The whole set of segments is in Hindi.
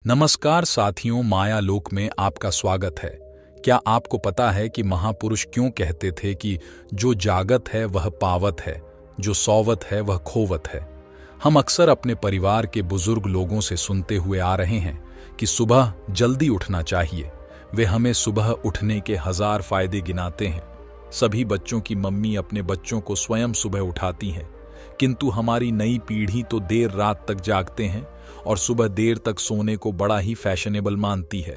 नमस्कार साथियों, माया लोक में आपका स्वागत है। क्या आपको पता है कि महापुरुष क्यों कहते थे कि जो जागत है वह पावत है, जो सोवत है वह खोवत है। हम अक्सर अपने परिवार के बुजुर्ग लोगों से सुनते हुए आ रहे हैं कि सुबह जल्दी उठना चाहिए। वे हमें सुबह उठने के 1000 फायदे गिनाते हैं। सभी बच्चों की मम्मी अपने बच्चों को स्वयं सुबह उठाती हैं, किंतु हमारी नई पीढ़ी तो देर रात तक जागते हैं और सुबह देर तक सोने को बड़ा ही फैशनेबल मानती है।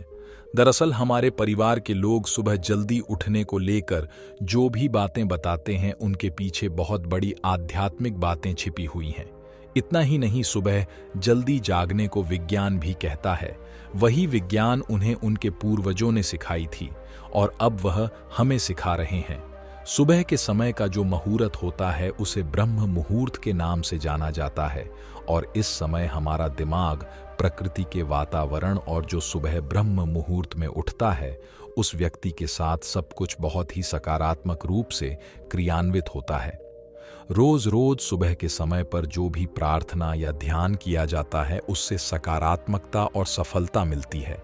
दरअसल हमारे परिवार के लोग सुबह जल्दी उठने को लेकर जो भी बातें बताते हैं, उनके पीछे बहुत बड़ी आध्यात्मिक बातें छिपी हुई हैं। इतना ही नहीं, सुबह जल्दी जागने को विज्ञान भी कहता है। वही विज्ञान उन्हें उनके पूर्वजों ने सिखाई थी और अब वह हमें सिखा रहे हैं। सुबह के समय का जो मुहूर्त होता है उसे ब्रह्म मुहूर्त के नाम से जाना जाता है और इस समय हमारा दिमाग प्रकृति के वातावरण और जो सुबह ब्रह्म मुहूर्त में उठता है उस व्यक्ति के साथ सब कुछ बहुत ही सकारात्मक रूप से क्रियान्वित होता है। रोज रोज सुबह के समय पर जो भी प्रार्थना या ध्यान किया जाता है उससे सकारात्मकता और सफलता मिलती है।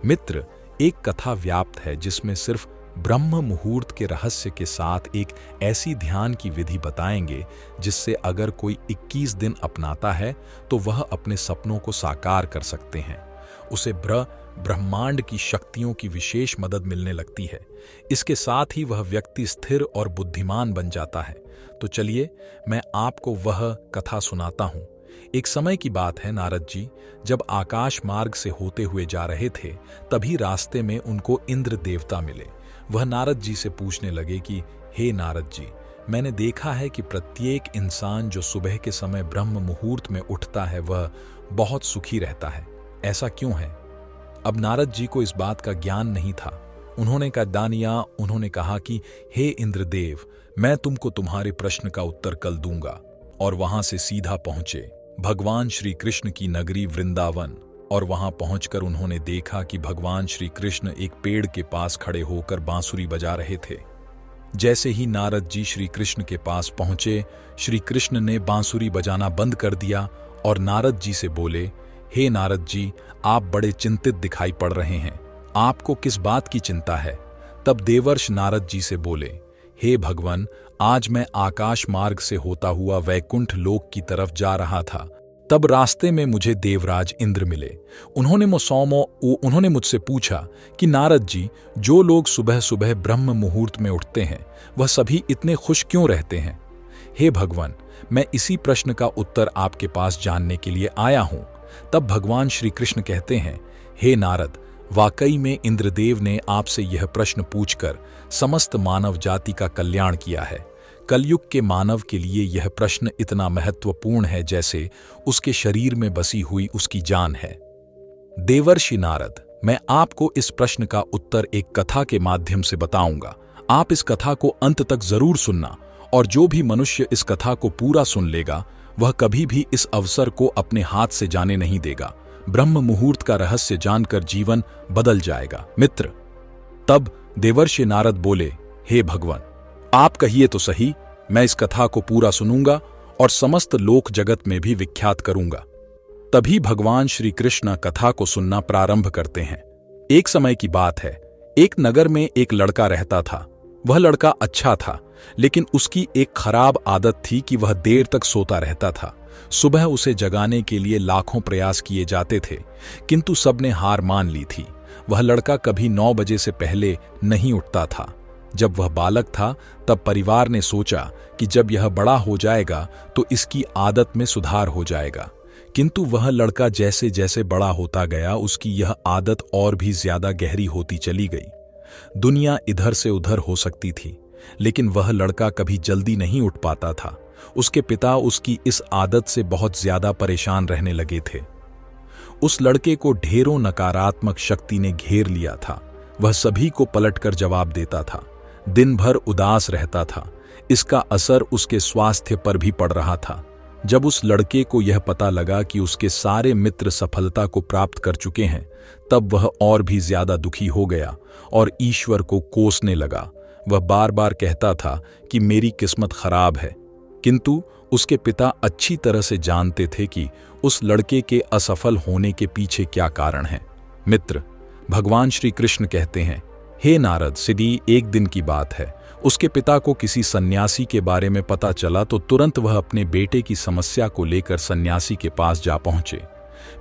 मित्र, एक कथा व्याप्त है जिसमें सिर्फ ब्रह्म मुहूर्त के रहस्य के साथ एक ऐसी ध्यान की विधि बताएंगे जिससे अगर कोई 21 दिन अपनाता है तो वह अपने सपनों को साकार कर सकते हैं। उसे ब्रह्मांड की शक्तियों की विशेष मदद मिलने लगती है। इसके साथ ही वह व्यक्ति स्थिर और बुद्धिमान बन जाता है। तो चलिए मैं आपको वह कथा सुनाता हूं। एक समय की बात है, नारद जी जब आकाश मार्ग से होते हुए जा रहे थे तभी रास्ते में उनको इंद्र देवता मिले। वह नारद जी से पूछने लगे कि हे नारद जी, मैंने देखा है कि प्रत्येक इंसान जो सुबह के समय ब्रह्म मुहूर्त में उठता है वह बहुत सुखी रहता है, ऐसा क्यों है? अब नारद जी को इस बात का ज्ञान नहीं था। उन्होंने कहा कि हे इंद्रदेव, मैं तुमको तुम्हारे प्रश्न का उत्तर कल दूंगा। और वहां से सीधा पहुंचे भगवान श्री कृष्ण की नगरी वृंदावन। और वहां पहुंचकर उन्होंने देखा कि भगवान श्री कृष्ण एक पेड़ के पास खड़े होकर बांसुरी बजा रहे थे। जैसे ही नारद जी श्री कृष्ण के पास पहुंचे, श्री कृष्ण ने बांसुरी बजाना बंद कर दिया और नारद जी से बोले, हे नारद जी, आप बड़े चिंतित दिखाई पड़ रहे हैं, आपको किस बात की चिंता है? तब देवर्ष नारद जी से बोले, हे भगवान, आज मैं आकाश मार्ग से होता हुआ वैकुंठ लोक की तरफ जा रहा था। तब रास्ते में मुझे देवराज इंद्र मिले। उन्होंने मुझसे पूछा कि नारद जी, जो लोग सुबह सुबह ब्रह्म मुहूर्त में उठते हैं वह सभी इतने खुश क्यों रहते हैं? हे भगवान, मैं इसी प्रश्न का उत्तर आपके पास जानने के लिए आया हूं। तब भगवान श्री कृष्ण कहते हैं, हे नारद, वाकई में इंद्रदेव ने आपसे यह प्रश्न पूछकर समस्त मानव जाति का कल्याण किया है। कलयुग के मानव के लिए यह प्रश्न इतना महत्वपूर्ण है जैसे उसके शरीर में बसी हुई उसकी जान है। देवर्षि नारद, मैं आपको इस प्रश्न का उत्तर एक कथा के माध्यम से बताऊंगा। आप इस कथा को अंत तक जरूर सुनना और जो भी मनुष्य इस कथा को पूरा सुन लेगा वह कभी भी इस अवसर को अपने हाथ से जाने नहीं देगा। ब्रह्म मुहूर्त का रहस्य जानकर जीवन बदल जाएगा। मित्र, तब देवर्षि नारद बोले, हे भगवान, आप कहिए तो सही, मैं इस कथा को पूरा सुनूंगा और समस्त लोक जगत में भी विख्यात करूंगा। तभी भगवान श्री कृष्ण कथा को सुनना प्रारंभ करते हैं। एक समय की बात है, एक नगर में एक लड़का रहता था। वह लड़का अच्छा था, लेकिन उसकी एक खराब आदत थी कि वह देर तक सोता रहता था। सुबह उसे जगाने के लिए लाखों प्रयास किए जाते थे, किंतु सबने हार मान ली थी। वह लड़का कभी 9 बजे से पहले नहीं उठता था। जब वह बालक था तब परिवार ने सोचा कि जब यह बड़ा हो जाएगा तो इसकी आदत में सुधार हो जाएगा, किंतु वह लड़का जैसे जैसे बड़ा होता गया उसकी यह आदत और भी ज्यादा गहरी होती चली गई। दुनिया इधर से उधर हो सकती थी, लेकिन वह लड़का कभी जल्दी नहीं उठ पाता था। उसके पिता उसकी इस आदत से बहुत ज्यादा परेशान रहने लगे थे। उस लड़के को ढेरों नकारात्मक शक्ति ने घेर लिया था। वह सभी को पलटकर जवाब देता था, दिन भर उदास रहता था। इसका असर उसके स्वास्थ्य पर भी पड़ रहा था। जब उस लड़के को यह पता लगा कि उसके सारे मित्र सफलता को प्राप्त कर चुके हैं, तब वह और भी ज्यादा दुखी हो गया और ईश्वर को कोसने लगा। वह बार बार कहता था कि मेरी किस्मत खराब है, किंतु उसके पिता अच्छी तरह से जानते थे कि उस लड़के के असफल होने के पीछे क्या कारण है। मित्र, भगवान श्री कृष्ण कहते हैं, हे नारद, सिद्धि एक दिन की बात है, उसके पिता को किसी सन्यासी के बारे में पता चला तो तुरंत वह अपने बेटे की समस्या को लेकर सन्यासी के पास जा पहुंचे।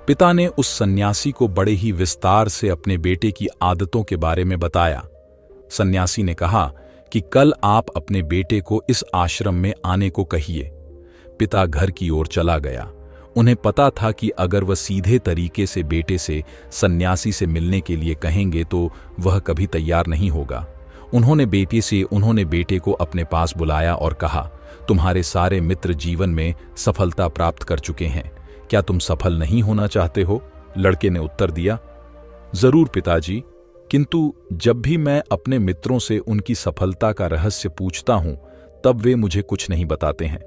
पिता ने उस सन्यासी को बड़े ही विस्तार से अपने बेटे की आदतों के बारे में बताया। सन्यासी ने कहा कि कल आप अपने बेटे को इस आश्रम में आने को कहिए। पिता घर की ओर चला गया। उन्हें पता था कि अगर वह सीधे तरीके से बेटे से सन्यासी से मिलने के लिए कहेंगे तो वह कभी तैयार नहीं होगा। उन्होंने बेटे को अपने पास बुलाया और कहा, तुम्हारे सारे मित्र जीवन में सफलता प्राप्त कर चुके हैं, क्या तुम सफल नहीं होना चाहते हो? लड़के ने उत्तर दिया, जरूर पिताजी, किंतु जब भी मैं अपने मित्रों से उनकी सफलता का रहस्य पूछता हूं तब वे मुझे कुछ नहीं बताते हैं।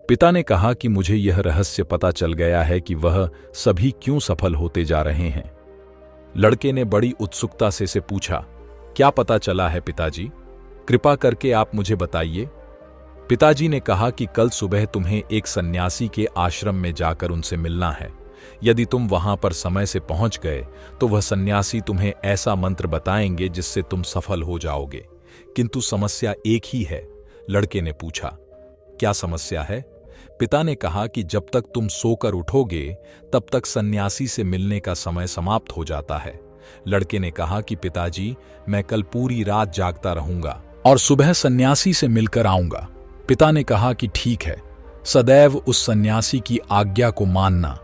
पिता ने कहा कि मुझे यह रहस्य पता चल गया है कि वह सभी क्यों सफल होते जा रहे हैं। लड़के ने बड़ी उत्सुकता से पूछा, क्या पता चला है पिताजी? कृपा करके आप मुझे बताइए। पिताजी ने कहा कि कल सुबह तुम्हें एक सन्यासी के आश्रम में जाकर उनसे मिलना है। यदि तुम वहां पर समय से पहुंच गए तो वह सन्यासी तुम्हें ऐसा मंत्र बताएंगे जिससे तुम सफल हो जाओगे। किंतु समस्या एक ही है। लड़के ने पूछा, क्या समस्या है? पिता ने कहा कि जब तक तुम सोकर उठोगे तब तक सन्यासी से मिलने का समय समाप्त हो जाता है। लड़के ने कहा कि पिताजी, मैं कल पूरी रात जागता रहूंगा और सुबह सन्यासी से मिलकर आऊंगा। पिता ने कहा कि ठीक है, सदैव उस सन्यासी की आज्ञा को मानना।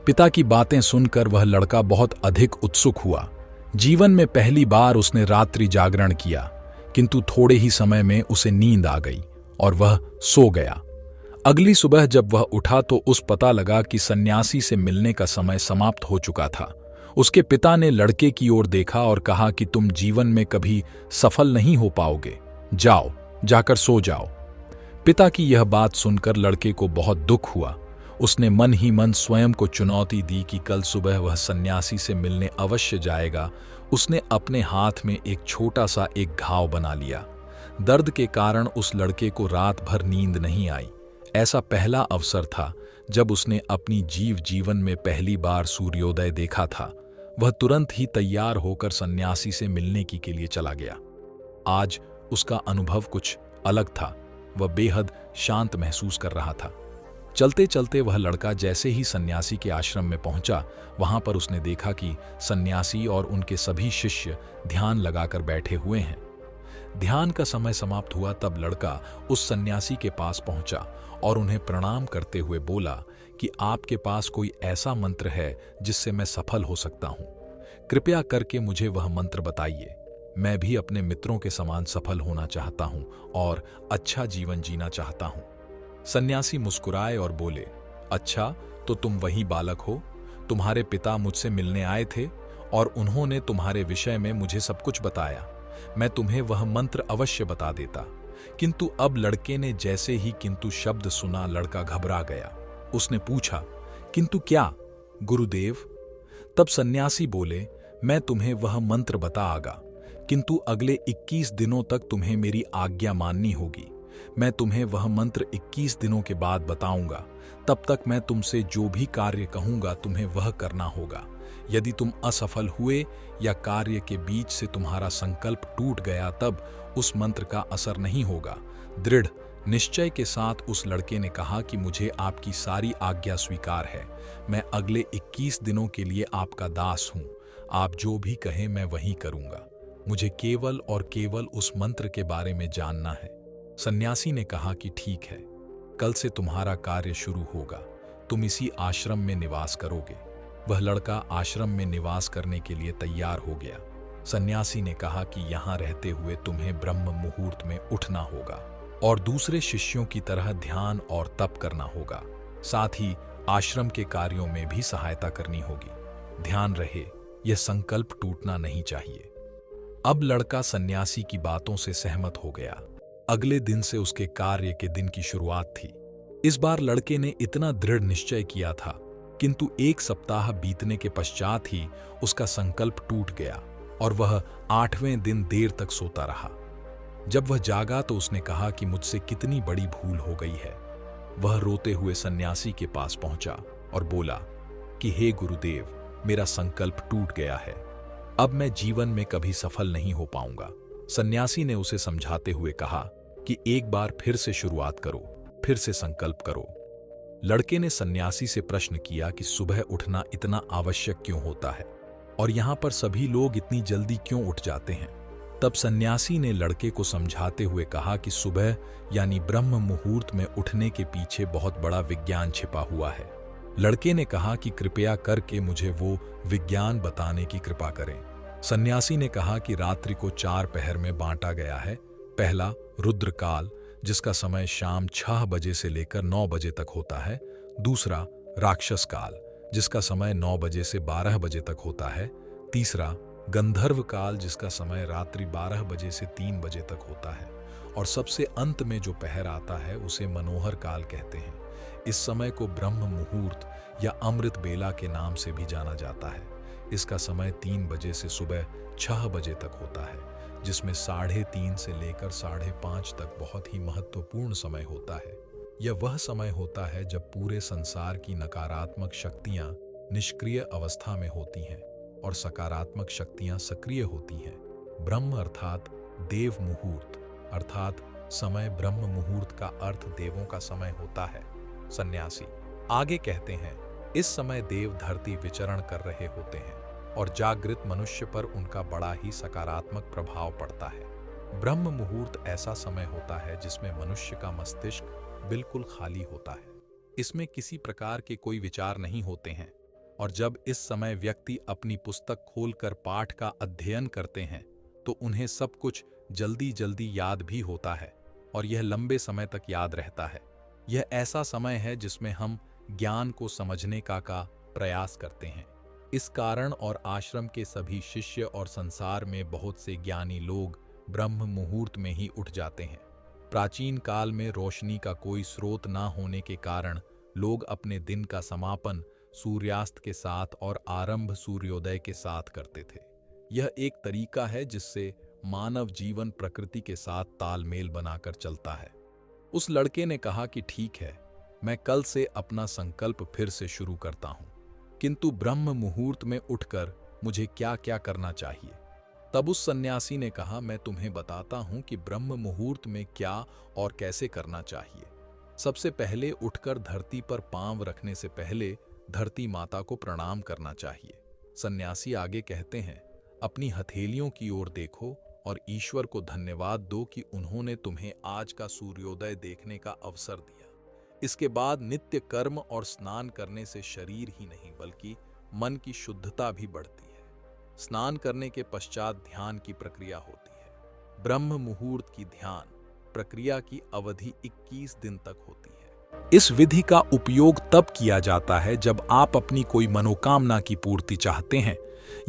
पिता की बातें सुनकर वह लड़का बहुत अधिक उत्सुक हुआ। जीवन में पहली बार उसने रात्रि जागरण किया, किंतु थोड़े ही समय में उसे नींद आ गई और वह सो गया। अगली सुबह जब वह उठा तो उस पता लगा कि सन्यासी से मिलने का समय समाप्त हो चुका था। उसके पिता ने लड़के की ओर देखा और कहा कि तुम जीवन में कभी सफल नहीं हो पाओगे, जाओ, जाकर सो जाओ। पिता की यह बात सुनकर लड़के को बहुत दुख हुआ। उसने मन ही मन स्वयं को चुनौती दी कि कल सुबह वह सन्यासी से मिलने अवश्य जाएगा। उसने अपने हाथ में एक छोटा सा एक घाव बना लिया। दर्द के कारण उस लड़के को रात भर नींद नहीं आई। ऐसा पहला अवसर था जब उसने अपनी जीवन में पहली बार सूर्योदय देखा था। वह तुरंत ही तैयार होकर सन्यासी से मिलने के लिए चला गया। आज उसका अनुभव कुछ अलग था। वह बेहद शांत महसूस कर रहा था। चलते चलते वह लड़का जैसे ही सन्यासी के आश्रम में पहुंचा, वहां पर उसने देखा कि सन्यासी और उनके सभी शिष्य ध्यान लगाकर बैठे हुए हैं। ध्यान का समय समाप्त हुआ तब लड़का उस सन्यासी के पास पहुंचा और उन्हें प्रणाम करते हुए बोला कि आपके पास कोई ऐसा मंत्र है जिससे मैं सफल हो सकता हूं? कृपया करके मुझे वह मंत्र बताइए। मैं भी अपने मित्रों के समान सफल होना चाहता हूं और अच्छा जीवन जीना चाहता हूं। सन्यासी मुस्कुराए और बोले, अच्छा, तो तुम वही बालक हो? तुम्हारे पिता मुझसे मिलने आए थे और उन्होंने तुम्हारे विषय में मुझे सब कुछ बताया। मैं तुम्हें वह मंत्र अवश्य बता देता। किंतु अब लड़के ने जैसे ही किंतु शब्द सुना, लड़का घबरा गया। उसने पूछा, किंतु क्या गुरुदेव? तब सन्यासी बोले, मैं तुम्हें वह मंत्र बताऊंगा, किंतु अगले 21 दिनों तक तुम्हें मेरी आज्ञा माननी होगी। मैं तुम्हें वह मंत्र 21 दिनों के बाद बताऊंगा। तब तक मैं तुमसे जो भी कार्य कहूंगा तुम्हें वह करना होगा। यदि तुम असफल हुए या कार्य के बीच से तुम्हारा संकल्प टूट गया तब उस मंत्र का असर नहीं होगा। दृढ़ निश्चय के साथ उस लड़के ने कहा कि मुझे आपकी सारी आज्ञा स्वीकार है। मैं अगले 21 दिनों के लिए आपका दास हूं। आप जो भी कहें मैं वही करूंगा। मुझे केवल और केवल उस मंत्र के बारे में जानना है। सन्यासी ने कहा कि ठीक है, कल से तुम्हारा कार्य शुरू होगा। तुम इसी आश्रम में निवास करोगे। वह लड़का आश्रम में निवास करने के लिए तैयार हो गया। सन्यासी ने कहा कि यहाँ रहते हुए तुम्हें ब्रह्म मुहूर्त में उठना होगा और दूसरे शिष्यों की तरह ध्यान और तप करना होगा। साथ ही आश्रम के कार्यों में भी सहायता करनी होगी। ध्यान रहे, यह संकल्प टूटना नहीं चाहिए। अब लड़का सन्यासी की बातों से सहमत हो गया। अगले दिन से उसके कार्य के दिन की शुरुआत थी। इस बार लड़के ने इतना दृढ़ निश्चय किया था, किंतु 1 सप्ताह बीतने के पश्चात ही उसका संकल्प टूट गया और वह 8वें दिन देर तक सोता रहा। जब वह जागा तो उसने कहा कि मुझसे कितनी बड़ी भूल हो गई है। वह रोते हुए सन्यासी के पास पहुंचा और बोला कि हे गुरुदेव, मेरा संकल्प टूट गया है, अब मैं जीवन में कभी सफल नहीं हो पाऊंगा। सन्यासी ने उसे समझाते हुए कहा कि एक बार फिर से शुरुआत करो, फिर से संकल्प करो। लड़के ने सन्यासी से प्रश्न किया कि सुबह उठना इतना आवश्यक क्यों होता है और यहाँ पर सभी लोग इतनी जल्दी क्यों उठ जाते हैं। तब सन्यासी ने लड़के को समझाते हुए कहा कि सुबह यानी ब्रह्म मुहूर्त में उठने के पीछे बहुत बड़ा विज्ञान छिपा हुआ है। लड़के ने कहा कि कृपया करके मुझे वो विज्ञान बताने की कृपा करें। सन्यासी ने कहा कि रात्रि को 4 पहर में बांटा गया है। पहला रुद्रकाल, जिसका समय शाम 6 बजे से लेकर 9 बजे तक होता है। दूसरा राक्षस काल, जिसका समय 9 बजे से 12 बजे तक होता है। तीसरा गंधर्व काल, जिसका समय रात्रि 12 बजे से 3 बजे तक होता है। और सबसे अंत में जो पहर आता है उसे मनोहर काल कहते हैं। इस समय को ब्रह्म मुहूर्त या अमृत बेला के नाम से भी जाना जाता है। इसका समय 3 बजे से सुबह 6 बजे तक होता है, जिसमें 3:30 से लेकर 5:30 तक बहुत ही महत्वपूर्ण समय होता है। यह वह समय होता है जब पूरे संसार की नकारात्मक शक्तियां निष्क्रिय अवस्था में होती हैं और सकारात्मक शक्तियां सक्रिय होती हैं। ब्रह्म अर्थात देव मुहूर्त अर्थात समय, ब्रह्म मुहूर्त का अर्थ देवों का समय होता है। सन्यासी आगे कहते हैं, इस समय देव धरती विचरण कर रहे होते हैं और जागृत मनुष्य पर उनका बड़ा ही सकारात्मक प्रभाव पड़ता है। ब्रह्म मुहूर्त ऐसा समय होता है जिसमें मनुष्य का मस्तिष्क बिल्कुल खाली होता है। इसमें किसी प्रकार के कोई विचार नहीं होते हैं और जब इस समय व्यक्ति अपनी पुस्तक खोलकर पाठ का अध्ययन करते हैं तो उन्हें सब कुछ जल्दी जल्दी याद भी होता है और यह लंबे समय तक याद रहता है। यह ऐसा समय है जिसमें हम ज्ञान को समझने का प्रयास करते हैं। इस कारण और आश्रम के सभी शिष्य और संसार में बहुत से ज्ञानी लोग ब्रह्म मुहूर्त में ही उठ जाते हैं। प्राचीन काल में रोशनी का कोई स्रोत ना होने के कारण लोग अपने दिन का समापन सूर्यास्त के साथ और आरंभ सूर्योदय के साथ करते थे। यह एक तरीका है जिससे मानव जीवन प्रकृति के साथ तालमेल बनाकर चलता है। उस लड़के ने कहा कि ठीक है, मैं कल से अपना संकल्प फिर से शुरू करता हूं, किंतु ब्रह्म मुहूर्त में उठकर मुझे क्या क्या करना चाहिए। तब उस सन्यासी ने कहा, मैं तुम्हें बताता हूं कि ब्रह्म मुहूर्त में क्या और कैसे करना चाहिए। सबसे पहले उठकर धरती पर पांव रखने से पहले धरती माता को प्रणाम करना चाहिए। सन्यासी आगे कहते हैं, अपनी हथेलियों की ओर देखो और ईश्वर को धन्यवाद दो कि उन्होंने तुम्हें आज का सूर्योदय देखने का अवसर दिया। इसके बाद नित्य कर्म और स्नान करने से शरीर ही नहीं बल्कि मन की शुद्धता भी बढ़ती है। स्नान करने के पश्चात ध्यान की प्रक्रिया होती है। ब्रह्म मुहूर्त की ध्यान प्रक्रिया की अवधि 21 दिन तक होती है। इस विधि का उपयोग तब किया जाता है जब आप अपनी कोई मनोकामना की पूर्ति चाहते हैं।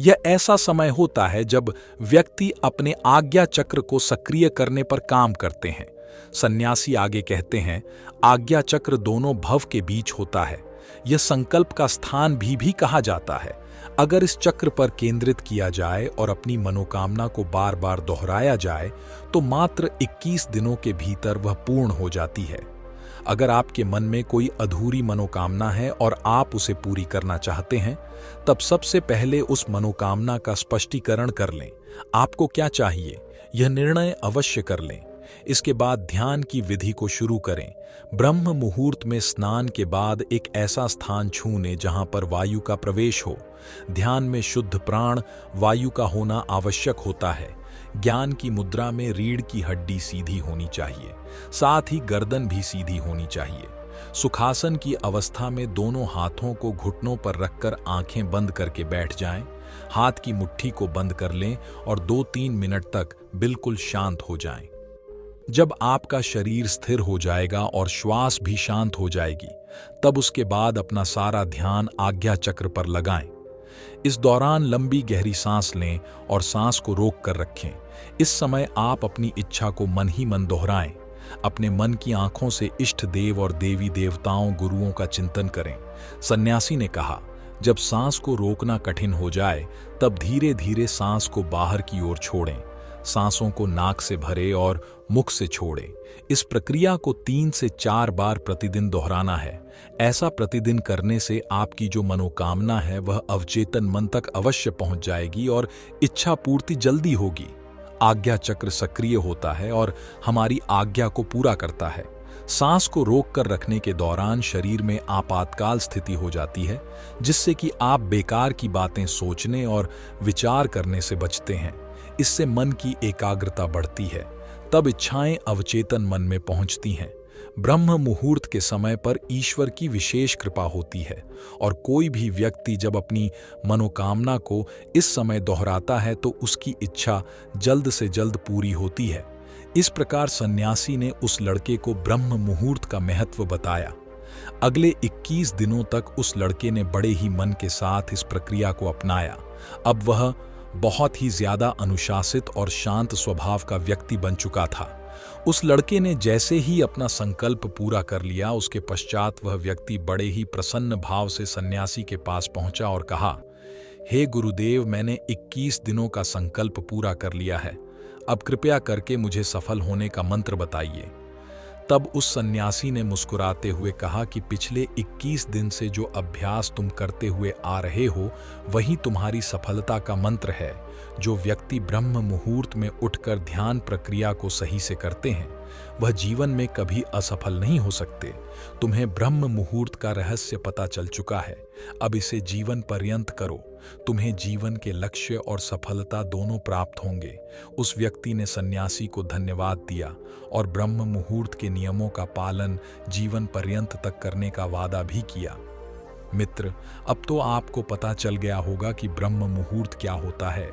यह ऐसा समय होता है जब व्यक्ति अपने आज्ञा चक्र को सक्रिय करने पर काम करते हैं। सन्यासी आगे कहते हैं, आज्ञा चक्र दोनों भव के बीच होता है। यह संकल्प का स्थान भी कहा जाता है। अगर इस चक्र पर केंद्रित किया जाए और अपनी मनोकामना को बार बार दोहराया जाए तो मात्र 21 दिनों के भीतर वह पूर्ण हो जाती है। अगर आपके मन में कोई अधूरी मनोकामना है और आप उसे पूरी करना चाहते हैं, तब सबसे पहले उस मनोकामना का स्पष्टीकरण कर लें। आपको क्या चाहिए, यह निर्णय अवश्य कर लें। इसके बाद ध्यान की विधि को शुरू करें। ब्रह्म मुहूर्त में स्नान के बाद एक ऐसा स्थान छूने जहां पर वायु का प्रवेश हो। ध्यान में शुद्ध प्राण वायु का होना आवश्यक होता है। ज्ञान की मुद्रा में रीढ़ की हड्डी सीधी होनी चाहिए, साथ ही गर्दन भी सीधी होनी चाहिए। सुखासन की अवस्था में दोनों हाथों को घुटनों पर रखकर आंखें बंद करके बैठ जाएं। हाथ की मुट्ठी को बंद कर लें और 2-3 मिनट तक बिल्कुल शांत हो जाएं। जब आपका शरीर स्थिर हो जाएगा और श्वास भी शांत हो जाएगी, तब उसके बाद अपना सारा ध्यान आज्ञा चक्र पर लगाएं। इस दौरान लंबी गहरी सांस लें और सांस को रोक कर रखें। इस समय आप अपनी इच्छा को मन ही मन दोहराएं। अपने मन की आंखों से इष्ट देव और देवी देवताओं गुरुओं का चिंतन करें। सन्यासी ने कहा, जब सांस को रोकना कठिन हो जाए तब धीरे धीरे सांस को बाहर की ओर छोड़ें। सांसों को नाक से भरे और मुख से छोड़े। इस प्रक्रिया को 3 से 4 बार प्रतिदिन दोहराना है। ऐसा प्रतिदिन करने से आपकी जो मनोकामना है वह अवचेतन मन तक अवश्य पहुंच जाएगी और इच्छा पूर्ति जल्दी होगी। आज्ञा चक्र सक्रिय होता है और हमारी आज्ञा को पूरा करता है। सांस को रोक कर रखने के दौरान शरीर में आपातकाल स्थिति हो जाती है, जिससे कि आप बेकार की बातें सोचने और विचार करने से बचते हैं। इससे मन की एकाग्रता बढ़ती है, तब इच्छाएं अवचेतन मन में पहुंचती हैं। ब्रह्म मुहूर्त के समय पर ईश्वर की विशेष कृपा होती है और कोई भी व्यक्ति जब अपनी मनोकामना को इस समय दोहराता है तो उसकी इच्छा जल्द से जल्द पूरी होती है। इस प्रकार सन्यासी ने उस लड़के को ब्रह्म मुहूर्त का महत्व बताया। अगले 21 दिनों तक उस लड़के ने बड़े ही मन के साथ इस प्रक्रिया को अपनाया। अब वह बहुत ही ज्यादा अनुशासित और शांत स्वभाव का व्यक्ति बन चुका था। उस लड़के ने जैसे ही अपना संकल्प पूरा कर लिया, उसके पश्चात वह व्यक्ति बड़े ही प्रसन्न भाव से सन्यासी के पास पहुंचा और कहा, हे गुरुदेव, मैंने 21 दिनों का संकल्प पूरा कर लिया है। अब कृपया करके मुझे सफल होने का मंत्र बताइए। तब उस सन्यासी ने मुस्कुराते हुए कहा कि पिछले 21 दिन से जो अभ्यास तुम करते हुए आ रहे हो वही तुम्हारी सफलता का मंत्र है। जो व्यक्ति ब्रह्म मुहूर्त में उठकर ध्यान प्रक्रिया को सही से करते हैं वह जीवन में कभी असफल नहीं हो सकते। तुम्हें ब्रह्म मुहूर्त का रहस्य पता चल चुका है, अब इसे जीवन पर्यंत करो। तुम्हें जीवन के लक्ष्य और सफलता दोनों प्राप्त होंगे। उस व्यक्ति ने सन्यासी को धन्यवाद दिया और ब्रह्म मुहूर्त के नियमों का पालन जीवन पर्यंत तक करने का वादा भी किया। मित्र, अब तो आपको पता चल गया होगा कि ब्रह्म मुहूर्त क्या होता है।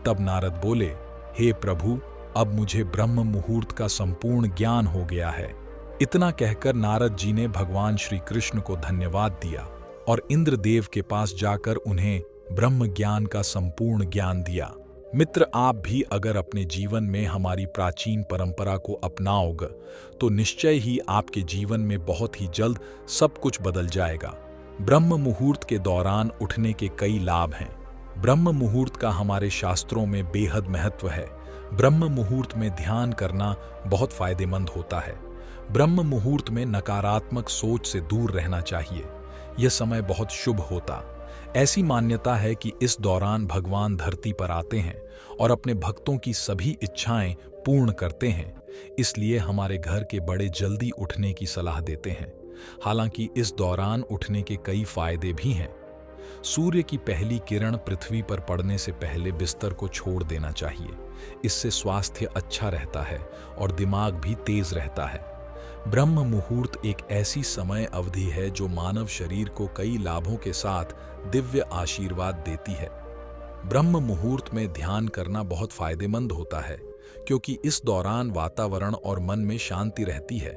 तब नारद बोले, हे प्रभु, अब मुझे ब्रह्म मुहूर्त का संपूर्ण ज्ञान हो गया है। इतना कहकर नारद जी ने भगवान श्री कृष्ण को धन्यवाद दिया और इंद्रदेव के पास जाकर उन्हें ब्रह्म ज्ञान का संपूर्ण ज्ञान दिया। मित्र, आप भी अगर अपने जीवन में हमारी प्राचीन परंपरा को अपनाओगे तो निश्चय ही आपके जीवन में बहुत ही जल्द सब कुछ बदल जाएगा। ब्रह्म मुहूर्त के दौरान उठने के कई लाभ हैं। ब्रह्म मुहूर्त का हमारे शास्त्रों में बेहद महत्व है। ब्रह्म मुहूर्त में ध्यान करना बहुत फायदेमंद होता है। ब्रह्म मुहूर्त में नकारात्मक सोच से दूर रहना चाहिए। यह समय बहुत शुभ होता। ऐसी मान्यता है कि इस दौरान भगवान धरती पर आते हैं और अपने भक्तों की सभी इच्छाएं पूर्ण करते हैं। इसलिए हमारे घर के बड़े जल्दी उठने की सलाह देते हैं। हालांकि इस दौरान उठने के कई फायदे भी हैं। सूर्य की पहली किरण पृथ्वी पर पड़ने से पहले बिस्तर को छोड़ देना चाहिए। इससे स्वास्थ्य अच्छा रहता है और दिमाग भी तेज रहता है। ब्रह्म मुहूर्त एक ऐसी समय अवधि है जो मानव शरीर को कई लाभों के साथ दिव्य आशीर्वाद देती है। ब्रह्म मुहूर्त में ध्यान करना बहुत फायदेमंद होता है क्योंकि इस दौरान वातावरण और मन में शांति रहती है।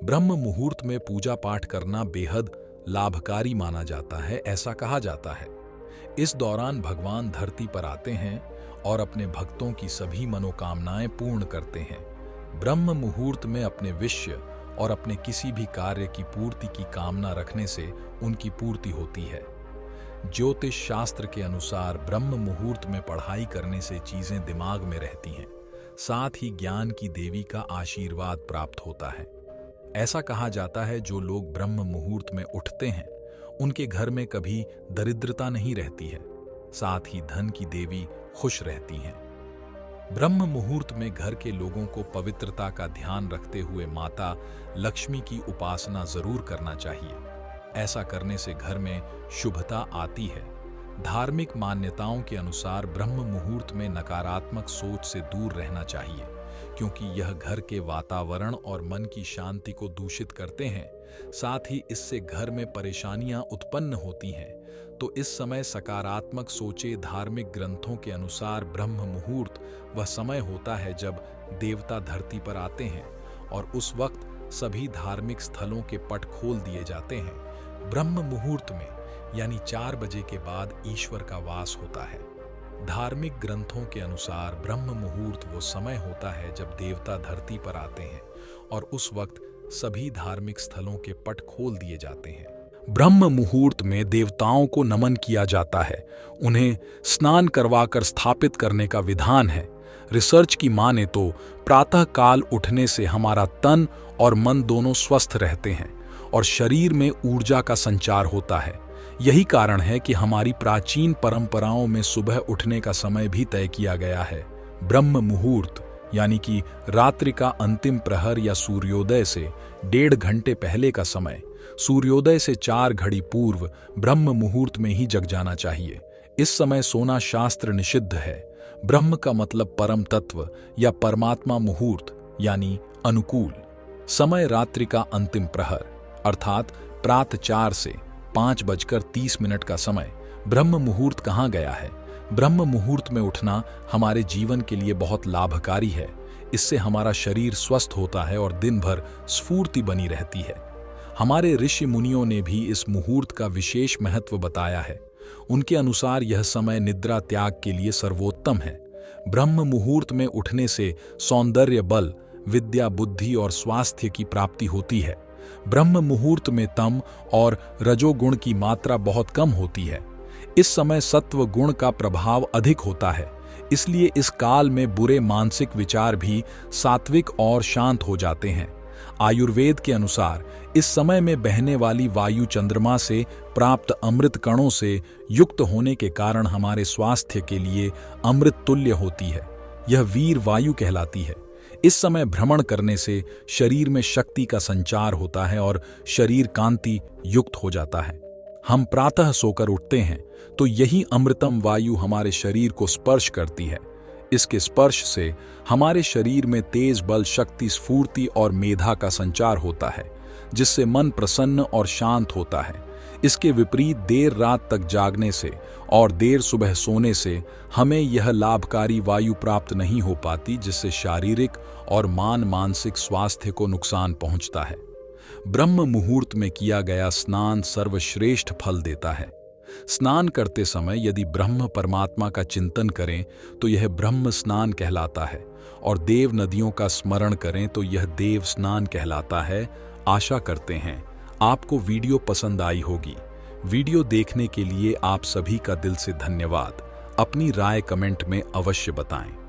ब्रह्म मुहूर्त में पूजा पाठ करना बेहद लाभकारी माना जाता है। ऐसा कहा जाता है इस दौरान भगवान धरती पर आते हैं और अपने भक्तों की सभी मनोकामनाएं पूर्ण करते हैं। ब्रह्म मुहूर्त में अपने विषय और अपने किसी भी कार्य की पूर्ति की कामना रखने से उनकी पूर्ति होती है। ज्योतिष शास्त्र के अनुसार ब्रह्म मुहूर्त में पढ़ाई करने से चीजें दिमाग में रहती हैं, साथ ही ज्ञान की देवी का आशीर्वाद प्राप्त होता है। ऐसा कहा जाता है जो लोग ब्रह्म मुहूर्त में उठते हैं उनके घर में कभी दरिद्रता नहीं रहती है, साथ ही धन की देवी खुश रहती हैं। ब्रह्म मुहूर्त में घर के लोगों को पवित्रता का ध्यान रखते हुए माता लक्ष्मी की उपासना जरूर करना चाहिए। ऐसा करने से घर में शुभता आती है। धार्मिक मान्यताओं के अनुसार ब्रह्म मुहूर्त में नकारात्मक सोच से दूर रहना चाहिए क्योंकि यह घर के वातावरण और मन की शांति को दूषित करते हैं। साथ ही इससे घर में परेशानियां उत्पन्न होती हैं। तो इस समय सकारात्मक सोचे। धार्मिक ग्रंथों के अनुसार ब्रह्म मुहूर्त वह समय होता है जब देवता धरती पर आते हैं और उस वक्त सभी धार्मिक स्थलों के पट खोल दिए जाते हैं। ब्रह्म मुहूर्त में यानी 4 बजे के बाद ईश्वर का वास होता है। धार्मिक ग्रंथों के अनुसार ब्रह्म मुहूर्त वो समय होता है जब देवता धरती पर आते हैं और उस वक्त सभी धार्मिक स्थलों के पट खोल दिए जाते हैं। ब्रह्म मुहूर्त में देवताओं को नमन किया जाता है। उन्हें स्नान करवाकर स्थापित करने का विधान है। रिसर्च की माने तो प्रातः काल उठने से हमारा तन और मन दोनों स्वस्थ रहते हैं और शरीर में ऊर्जा का संचार होता है। यही कारण है कि हमारी प्राचीन परंपराओं में सुबह उठने का समय भी तय किया गया है। ब्रह्म मुहूर्त यानी कि रात्रि का अंतिम प्रहर या सूर्योदय से 1.5 घंटे पहले का समय, सूर्योदय से 4 घड़ी पूर्व ब्रह्म मुहूर्त में ही जग जाना चाहिए। इस समय सोना शास्त्र निषिद्ध है। ब्रह्म का मतलब परम तत्व या परमात्मा, मुहूर्त यानी अनुकूल समय रात्रि का अंतिम प्रहर अर्थात प्रातः 4 से 5:30 का समय। ब्रह्म मुहूर्त कहाँ गया है? ब्रह्म मुहूर्त में उठना हमारे जीवन के लिए बहुत लाभकारी है। इससे हमारा शरीर स्वस्थ होता है और दिन भर स्फूर्ति बनी रहती है। हमारे ऋषि मुनियों ने भी इस मुहूर्त का विशेष महत्व बताया है। उनके अनुसार यह समय निद्रा त्याग के लिए सर्वोत्तम है। ब्रह्म मुहूर्त में उठने से सौंदर्य, बल, विद्या, बुद्धि और स्वास्थ्य की प्राप्ति होती है। ब्रह्म मुहूर्त में तम और रजोगुण की मात्रा बहुत कम होती है। इस समय सत्व गुण का प्रभाव अधिक होता है, इसलिए इस काल में बुरे मानसिक विचार भी सात्विक और शांत हो जाते हैं। आयुर्वेद के अनुसार इस समय में बहने वाली वायु चंद्रमा से प्राप्त अमृत कणों से युक्त होने के कारण हमारे स्वास्थ्य के लिए अमृत तुल्य होती है। यह वीर वायु कहलाती है। इस समय भ्रमण करने से शरीर में शक्ति का संचार होता है और शरीर कांति युक्त हो जाता है। हम प्रातः सोकर उठते हैं तो यही अमृतम वायु हमारे शरीर को स्पर्श करती है। इसके स्पर्श से हमारे शरीर में तेज, बल, शक्ति, स्फूर्ति और मेधा का संचार होता है, जिससे मन प्रसन्न और शांत होता है। इसके विपरीत देर रात तक जागने से और देर सुबह सोने से हमें यह लाभकारी वायु प्राप्त नहीं हो पाती, जिससे शारीरिक और मानसिक स्वास्थ्य को नुकसान पहुंचता है। ब्रह्म मुहूर्त में किया गया स्नान सर्वश्रेष्ठ फल देता है। स्नान करते समय यदि ब्रह्म परमात्मा का चिंतन करें तो यह ब्रह्म स्नान कहलाता है और देव नदियों का स्मरण करें तो यह देव स्नान कहलाता है। आशा करते हैं आपको वीडियो पसंद आई होगी। वीडियो देखने के लिए आप सभी का दिल से धन्यवाद। अपनी राय कमेंट में अवश्य बताएं।